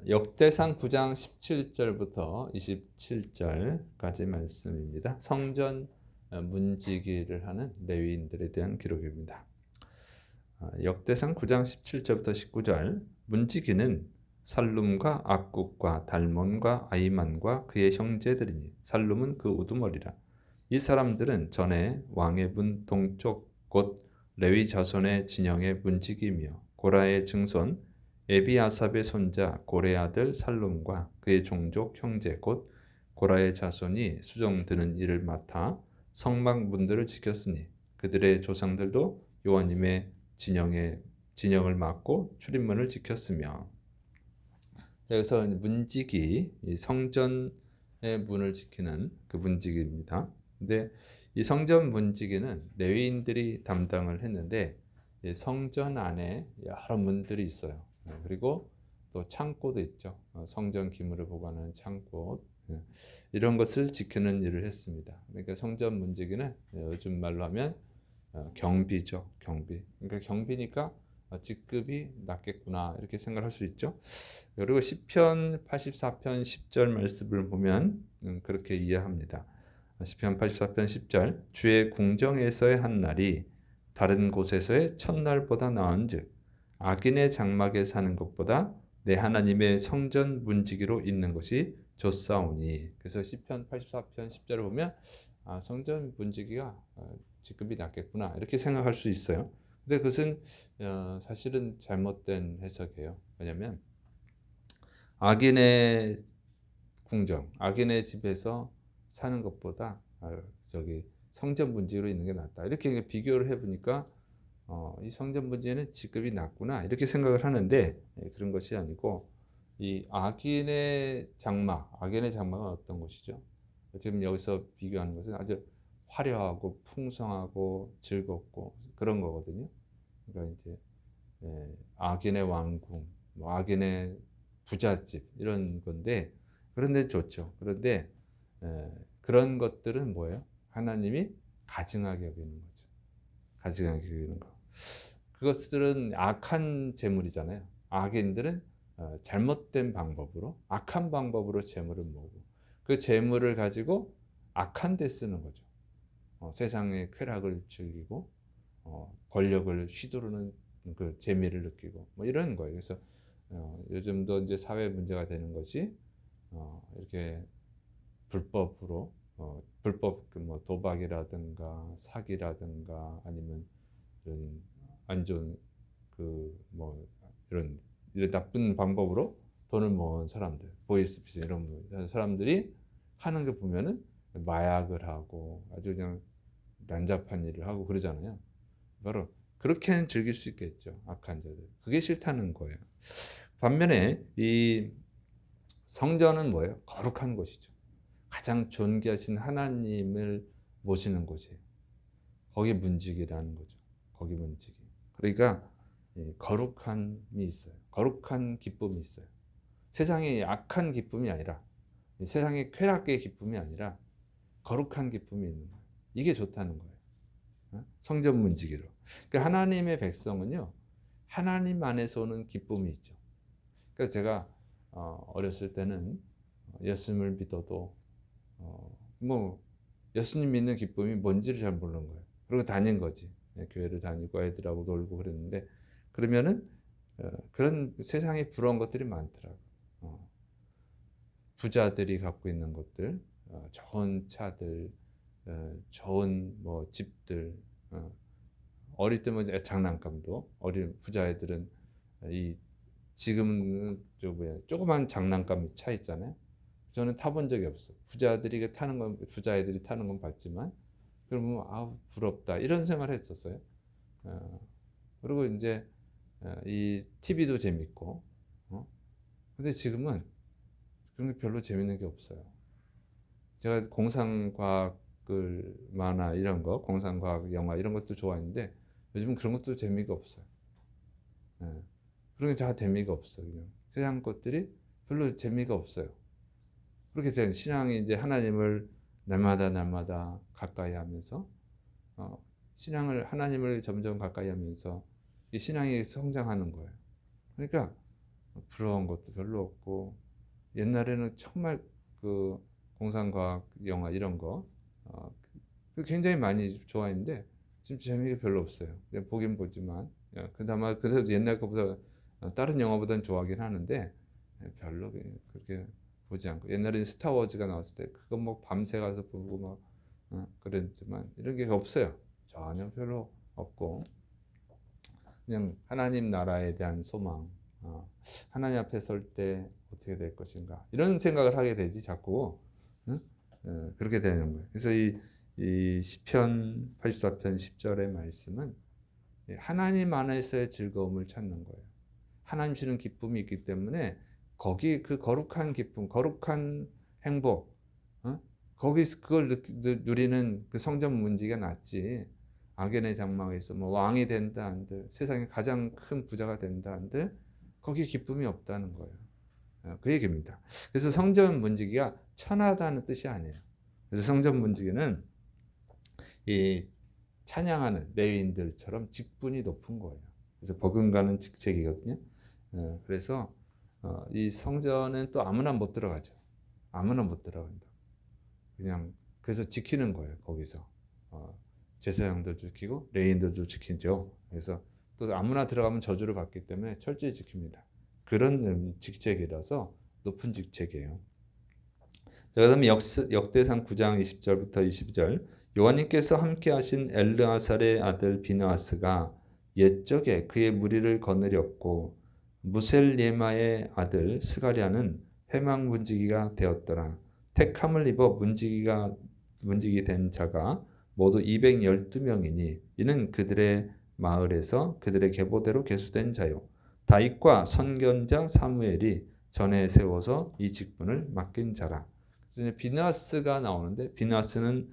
역대상 9장 17절부터 27절까지 말씀입니다. 성전 문지기를 하는 레위인들에 대한 기록입니다. 역대상 9장 17절부터 19절. 문지기는 살룸과 악국과 달몬과 아이만과 그의 형제들이니 살룸은 그 우두머리라. 이 사람들은 전에 왕의 문 동쪽 곧 레위 자손의 진영의 문지기이며 고라의 증손 에비아삽의 손자 고레 아들 살룸과 그의 종족 형제 곧 고라의 자손이 수종드는 일을 맡아 성막 문들을 지켰으니 그들의 조상들도 여호와님의 진영을 맡고 출입문을 지켰으며. 여기서 문지기, 이 성전의 문을 지키는 그 문지기입니다. 근데 이 성전 문지기는 레위인들이 담당을 했는데 성전 안에 여러 문들이 있어요. 그리고 또 창고도 있죠. 성전 기물을 보관하는 창고, 이런 것을 지키는 일을 했습니다. 그러니까 성전 문지기는 요즘 말로 하면 경비죠, 경비. 그러니까 경비니까 직급이 낮겠구나 이렇게 생각할 수 있죠. 그리고 시편 84편 10절 말씀을 보면 그렇게 이해합니다. 시편 84편 10절 주의 궁정에서의 한 날이 다른 곳에서의 첫날보다 나은즉 악인의 장막에 사는 것보다 내 하나님의 성전 문지기로 있는 것이 좋사오니. 그래서 시편 84편 10절을 보면 성전 문지기가 직급이 낮겠구나 이렇게 생각할 수 있어요. 근데 그것은 사실은 잘못된 해석이에요. 왜냐하면 악인의 궁정, 악인의 집에서 사는 것보다 저기 성전 문지기로 있는 게 낫다. 이렇게 비교를 해보니까 이 성전 문지기는 직급이 낮구나 이렇게 생각을 하는데 그런 것이 아니고 이 악인의 장막은 어떤 것이죠? 지금 여기서 비교하는 것은 아주 화려하고 풍성하고 즐겁고 그런 거거든요. 그러니까 이제 악인의 왕궁, 뭐 악인의 부잣집 이런 건데 그런데 좋죠. 그런데 그런 것들은 뭐예요? 하나님이 가증하게 여기는 거죠. 가증하게 여기는 거. 그것들은 악한 재물이잖아요. 악인들은 잘못된 방법으로 악한 방법으로 재물을 모으고 그 재물을 가지고 악한 데 쓰는 거죠. 세상의 쾌락을 즐기고 권력을 휘두르는 그 재미를 느끼고 뭐 이런 거예요. 그래서 요즘도 이제 사회 문제가 되는 것이 이렇게 불법으로 불법 그뭐 도박이라든가 사기라든가 아니면 이런 안 좋은 그 뭐 이런 나쁜 방법으로 돈을 모은 사람들, 보이스피싱 이런 사람들이 하는 거 보면은 마약을 하고 아주 그냥 난잡한 일을 하고 그러잖아요. 바로 그렇게는 즐길 수 있겠죠. 악한 자들. 그게 싫다는 거예요. 반면에 이 성전은 뭐예요? 거룩한 곳이죠. 가장 존귀하신 하나님을 모시는 곳이에요. 거기 문지기라는 거죠. 거기 문지기. 그러니까 거룩함이 있어요. 거룩한 기쁨이 있어요. 세상의 악한 기쁨이 아니라 세상의 쾌락의 기쁨이 아니라 거룩한 기쁨이 있는 거예요. 이게 좋다는 거예요. 성전 문지기로. 그러니까 하나님의 백성은요. 하나님 안에서 오는 기쁨이 있죠. 그래서 제가 어렸을 때는 예수님을 믿어도 뭐 예수님 믿는 기쁨이 뭔지를 잘 모르는 거예요. 그리고 다닌 거지. 교회를 다니고 애들하고 놀고 그랬는데 그러면은 그런 세상에 부러운 것들이 많더라고. 부자들이 갖고 있는 것들, 좋은 차들, 좋은 뭐 집들, 어릴 때면 장난감도 어린 부자애들은 이 지금은 저 뭐야 조그만 장난감 차 있잖아요. 저는 타본 적이 없어. 부자들이 타는 건 부자애들이 타는 건 봤지만 그러면 아 부럽다 이런 생각을 했었어요. 어, 그리고 이제 이 TV도 재밌고, 근데 지금은 그런 게 별로 재밌는 게 없어요. 제가 공상과학을 만화 이런 거, 공상과학 영화 이런 것도 좋아했는데 요즘은 그런 것도 재미가 없어요. 예. 그런 게 다 재미가 없어요. 그냥 세상 것들이 별로 재미가 없어요. 그렇게 된 신앙이 이제 하나님을 날마다 가까이 하면서 신앙을 하나님을 점점 가까이 하면서 이 신앙이 성장하는 거예요. 그러니까 부러운 것도 별로 없고, 옛날에는 정말 그 공상과학 영화 이런 거 굉장히 많이 좋아했는데 지금 재미가 별로 없어요. 그냥 보긴 보지만 그나마 그래도 옛날 것보다 다른 영화보다는 좋아하긴 하는데 별로 그렇게 보지 않고, 옛날에는 스타워즈가 나왔을 때 그거 뭐 밤새 가서 보고 막 그랬지만 이런 게 없어요. 전혀 별로 없고, 그냥 하나님 나라에 대한 소망, 하나님 앞에 설 때 어떻게 될 것인가 이런 생각을 하게 되지 자꾸. 응? 그렇게 되는 거예요. 그래서 이 시편 84편 10절의 말씀은 하나님 안에서의 즐거움을 찾는 거예요. 하나님 주는 기쁨이 있기 때문에 거기 그 거룩한 기쁨, 거룩한 행복, 거기서 그걸 누리는 그 성전 문지기가 낫지. 악인의 장막에서 뭐 왕이 된다 한들, 세상에 가장 큰 부자가 된다 한들 거기에 기쁨이 없다는 거예요. 그 얘기입니다. 그래서 성전 문지기가 천하다는 뜻이 아니에요. 그래서 성전 문지기는 이 찬양하는 레위인들처럼 직분이 높은 거예요. 그래서 버금가는 직책이거든요. 그래서 이 성전은 또 아무나 못 들어가죠. 아무나 못 들어간다. 그냥 그래서 지키는 거예요. 거기서 제사장들도 지키고 레위인들도 지키죠. 그래서 또 아무나 들어가면 저주를 받기 때문에 철저히 지킵니다. 그런 직책이라서 높은 직책이에요. 자, 그다음에 역대상 9장 20절부터 22절. 여호와님께서 함께 하신 엘르아살의 아들 비느하스가 옛적에 그의 무리를 거느렸고 무셀레마의 아들 스가랴는 회막 문지기가 되었더라. 택함을 입어 문지기 된 자가 모두 212명이니 이는 그들의 마을에서 그들의 계보대로 계수된 자요. 다윗과 선견자 사무엘이 전에 세워서 이 직분을 맡긴 자라. 그래서 이제 비느하스가 나오는데, 비느하스는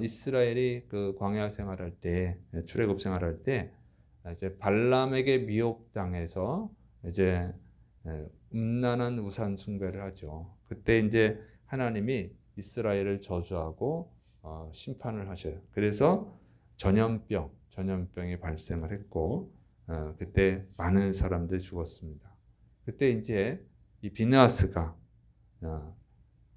이스라엘이 그 광야 생활할 때, 출애굽 생활할 때 이제 발람에게 미혹당해서 이제 음란한 우상 숭배를 하죠. 그때 이제 하나님이 이스라엘을 저주하고 심판을 하셔요. 그래서 전염병이 발생을 했고 그때 많은 사람들이 죽었습니다. 그때 이제 이 비느하스가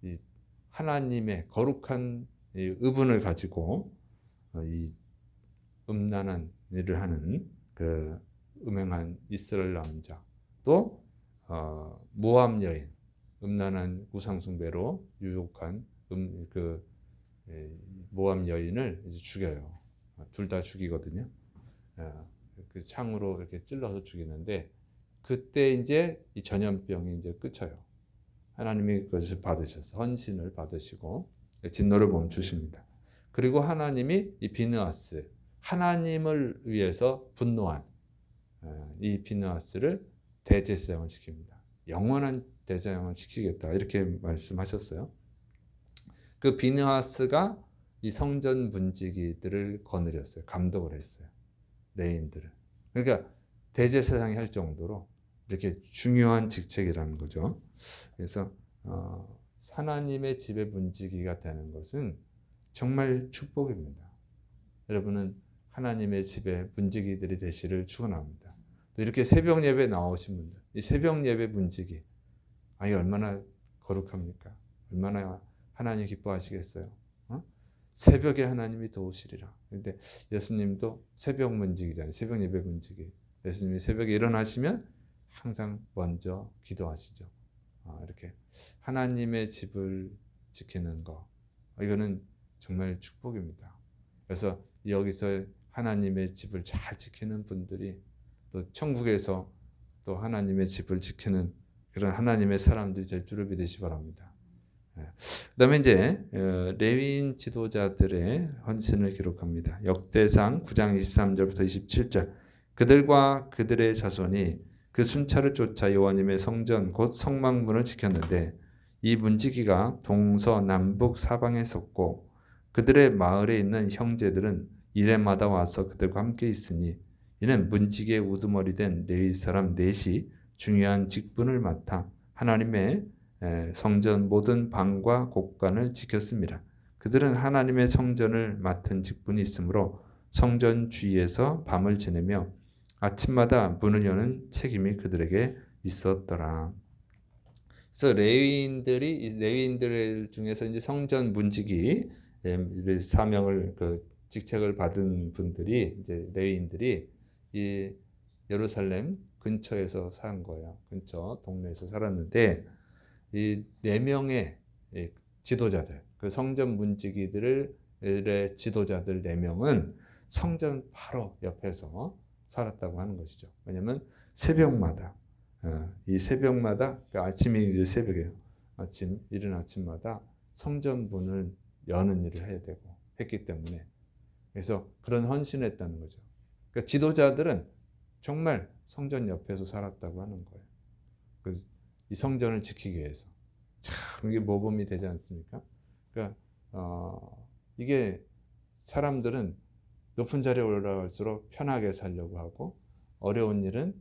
이 하나님의 거룩한 의분을 가지고 이 음란한 일을 하는 그 음행한 이스라엘 남자, 또 모압 여인, 음란한 우상 숭배로 유혹한 그 모압 여인을 이제 죽여요. 둘 다 죽이거든요. 그 창으로 이렇게 찔러서 죽이는데 그때 이제 이 전염병이 이제 끝쳐요. 하나님이 그것을 받으셔서 헌신을 받으시고 진노를 멈추십니다. 그리고 하나님이 이 비느하스, 하나님을 위해서 분노한 이 비느하스를 대제사장을 시킵니다. 영원한 대제사장을 시키겠다 이렇게 말씀하셨어요. 그 비느하스가 이 성전 문지기들을 거느렸어요. 감독을 했어요. 레인들을. 그러니까 대제사장이 할 정도로 이렇게 중요한 직책이라는 거죠. 그래서 하나님의 집의 문지기가 되는 것은 정말 축복입니다. 여러분은 하나님의 집의 문지기들이 되시를 축원합니다. 또 이렇게 새벽 예배 나오신 분들, 이 새벽 예배 문지기, 이게 얼마나 거룩합니까? 얼마나 하나님 기뻐하시겠어요? 새벽에 하나님이 도우시리라. 근데 예수님도 새벽 문지기잖아요. 새벽 예배 문지기. 예수님이 새벽에 일어나시면 항상 먼저 기도하시죠. 이렇게 하나님의 집을 지키는 거, 이거는 정말 축복입니다. 그래서 여기서 하나님의 집을 잘 지키는 분들이 또 천국에서 또 하나님의 집을 지키는 그런 하나님의 사람들이 될 줄을 믿으시 바랍니다. 그다음에 이제 레위인 지도자들의 헌신을 기록합니다. 역대상 9장 23절부터 27절. 그들과 그들의 자손이 그 순찰을 쫓아 여호와님의 성전 곧 성막문을 지켰는데 이 문지기가 동서남북 사방에 섰고 그들의 마을에 있는 형제들은 이레마다 와서 그들과 함께 있으니 이는 문지기의 우두머리 된 레위 사람 넷이 중요한 직분을 맡아 하나님의 성전 모든 방과 곳간을 지켰습니다. 그들은 하나님의 성전을 맡은 직분이 있으므로 성전 주위에서 밤을 지내며 아침마다 문을 여는 책임이 그들에게 있었더라. 그래서 레위인들 중에서 이제 성전 문지기 사명을 직책을 받은 분들이 이제 레위인들이 이 예루살렘 근처에서 산 거예요. 근처 동네에서 살았는데 이 4명의 지도자들, 그 성전 문지기들의 지도자들 4명은 성전 바로 옆에서 살았다고 하는 것이죠. 왜냐하면 새벽마다 이 새벽마다 아침이 이제 새벽이에요. 이른 아침마다 성전 문을 여는 일을 해야 되고 했기 때문에 그래서 그런 헌신을 했다는 거죠. 그러니까 지도자들은 정말 성전 옆에서 살았다고 하는 거예요. 그래서 이 성전을 지키기 위해서 참 이게 모범이 되지 않습니까? 그러니까 이게 사람들은 높은 자리에 올라갈수록 편하게 살려고 하고 어려운 일은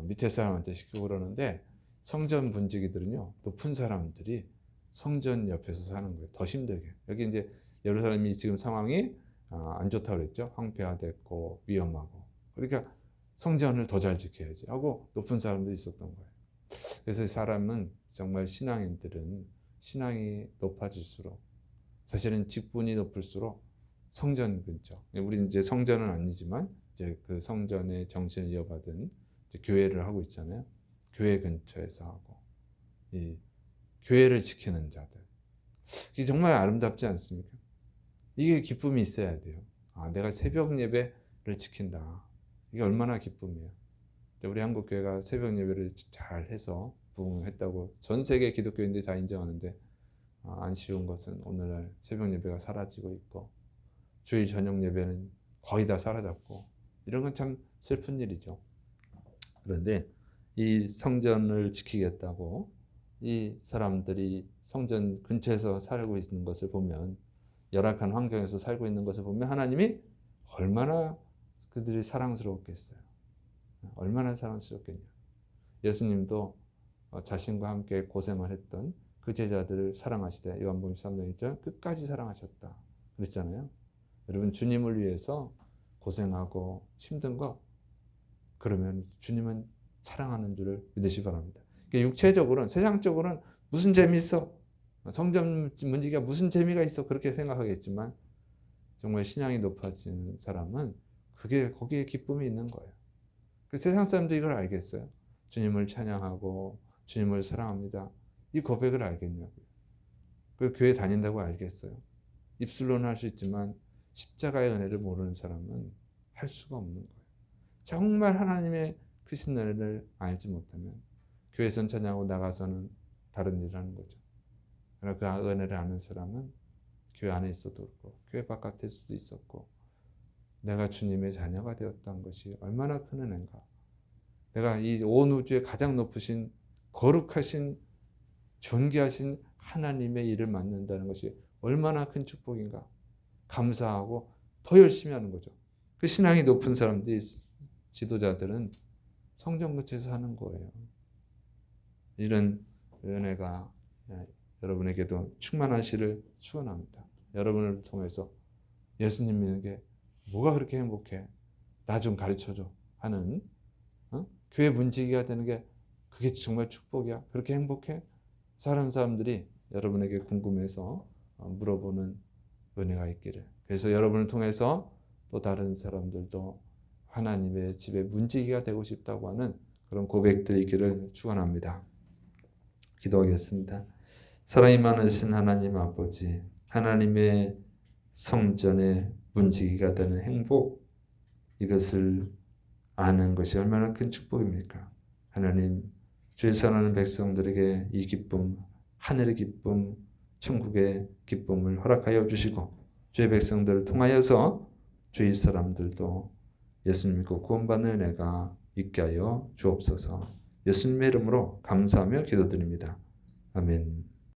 밑에 사람한테 시키고 그러는데 성전 문지기들은요 높은 사람들이 성전 옆에서 사는 거예요. 더 힘들게. 여기 이제 예루살렘이 지금 상황이 안 좋다고 그랬죠. 황폐화됐고 위험하고. 그러니까 성전을 더 잘 지켜야지 하고 높은 사람들이 있었던 거예요. 그래서 사람은 정말 신앙인들은 신앙이 높아질수록 사실은 직분이 높을수록 성전 근처. 우리 이제 성전은 아니지만 이제 그 성전의 정신을 이어받은 교회를 하고 있잖아요. 교회 근처에서 하고 이 교회를 지키는 자들. 이게 정말 아름답지 않습니까? 이게 기쁨이 있어야 돼요. 내가 새벽 예배를 지킨다. 이게 얼마나 기쁨이에요. 우리 한국 교회가 새벽 예배를 잘 해서 부흥했다고 전 세계 기독교인들이 다 인정하는데 안 쉬운 것은 오늘날 새벽 예배가 사라지고 있고 주일 저녁 예배는 거의 다 사라졌고 이런 건 참 슬픈 일이죠. 그런데 이 성전을 지키겠다고 이 사람들이 성전 근처에서 살고 있는 것을 보면 열악한 환경에서 살고 있는 것을 보면 하나님이 얼마나 그들이 사랑스러웠겠어요. 얼마나 사랑스럽겠냐. 예수님도 자신과 함께 고생을 했던 그 제자들을 사랑하시되 요한복음 13장 1절 끝까지 사랑하셨다 그랬잖아요. 여러분 주님을 위해서 고생하고 힘든 거 그러면 주님은 사랑하는 줄을 믿으시기 바랍니다. 육체적으로는 세상적으로는 무슨 재미있어? 성전 문지기가 무슨 재미가 있어? 그렇게 생각하겠지만 정말 신앙이 높아지는 사람은 거기에 기쁨이 있는 거예요. 그 세상 사람도 이걸 알겠어요. 주님을 찬양하고 주님을 사랑합니다. 이 고백을 알겠냐고요. 그 교회 다닌다고 알겠어요. 입술로는 할 수 있지만 십자가의 은혜를 모르는 사람은 할 수가 없는 거예요. 정말 하나님의 크신 은혜를 알지 못하면 교회에선 찬양하고 나가서는 다른 일을 하는 거죠. 그러나 그 은혜를 아는 사람은 교회 안에 있어도 그렇고 교회 바깥일 수도 있었고 내가 주님의 자녀가 되었다는 것이 얼마나 큰 은혜인가. 내가 이 온 우주의 가장 높으신 거룩하신 존귀하신 하나님의 일을 맡는다는 것이 얼마나 큰 축복인가. 감사하고 더 열심히 하는 거죠. 그 신앙이 높은 사람들이 지도자들은 성전 근처에서 하는 거예요. 이런 은혜가 여러분에게도 충만하시를 축원합니다. 여러분을 통해서 예수님 믿는 게 뭐가 그렇게 행복해? 나 좀 가르쳐줘 하는 교회 문지기가 되는 게 그게 정말 축복이야? 그렇게 행복해? 사람들이 여러분에게 궁금해서 물어보는 은혜가 있기를. 그래서 여러분을 통해서 또 다른 사람들도 하나님의 집에 문지기가 되고 싶다고 하는 그런 고백들이 있기를 축원합니다. 기도하겠습니다. 사랑이 많으신 하나님 아버지, 하나님의 성전의 문지기가 되는 행복, 이것을 아는 것이 얼마나 큰 축복입니까? 하나님, 주의 사랑하는 백성들에게 이 기쁨, 하늘의 기쁨, 천국의 기쁨을 허락하여 주시고 주의 백성들을 통하여서 주의 사람들도 예수님 믿고 구원받는 은혜가 있게 하여 주옵소서. 예수님의 이름으로 감사하며 기도드립니다. 아멘.